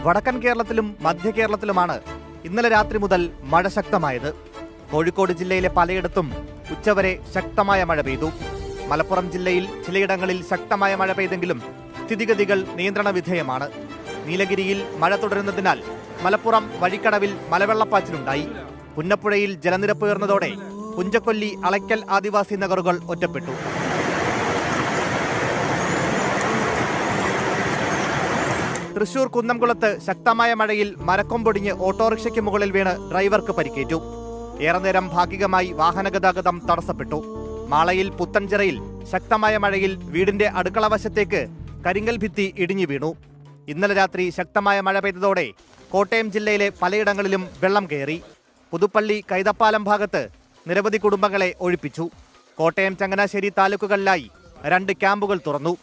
വടക്കൻ കേരളത്തിലും മധ്യ കേരളത്തിലുമാണ് ഇന്നലെ രാത്രി മുതൽ മഴ ശക്തമായത്. കോഴിക്കോട് ജില്ലയിലെ പലയിടത്തും ഉച്ചവരെ ശക്തമായ മഴ പെയ്തു. മലപ്പുറം ജില്ലയിൽ ചിലയിടങ്ങളിൽ ശക്തമായ മഴ പെയ്തെങ്കിലും സ്ഥിതിഗതികൾ നിയന്ത്രണ വിധേയമാണ്. നീലഗിരിയിൽ മഴ തുടരുന്നതിനാൽ മലപ്പുറം വഴിക്കടവിൽ മലവെള്ളപ്പാച്ചിലുണ്ടായി. പുന്നപ്പുഴയിൽ ജലനിരപ്പ് ഉയർന്നതോടെ പുഞ്ചക്കൊല്ലി, അളയ്ക്കൽ ആദിവാസി നഗറുകൾ ഒറ്റപ്പെട്ടു. തൃശൂർ കുന്നംകുളത്ത് ശക്തമായ മഴയിൽ മരക്കൊമ്പൊടിഞ്ഞ് ഓട്ടോറിക്ഷയ്ക്ക് മുകളിൽ വീണ് ഡ്രൈവർക്ക് പരിക്കേറ്റു. ഏറെ നേരം ഭാഗികമായി വാഹനഗതാഗതം തടസ്സപ്പെട്ടു. മാളയിൽ പുത്തൻചിറയിൽ ശക്തമായ മഴയിൽ വീടിന്റെ അടുക്കള വശത്തേക്ക് കരിങ്കൽ ഭിത്തി ഇടിഞ്ഞു വീണു. ഇന്നലെ രാത്രി ശക്തമായ മഴ പെയ്തതോടെ കോട്ടയം ജില്ലയിലെ പലയിടങ്ങളിലും വെള്ളം കയറി. പുതുപ്പള്ളി, കൈതപ്പാലം ഭാഗത്ത് നിരവധി കുടുംബങ്ങളെ ഒഴിപ്പിച്ചു. കോട്ടയം, ചങ്ങനാശ്ശേരി താലൂക്കുകളിലായി 2 ക്യാമ്പുകൾ തുറന്നു.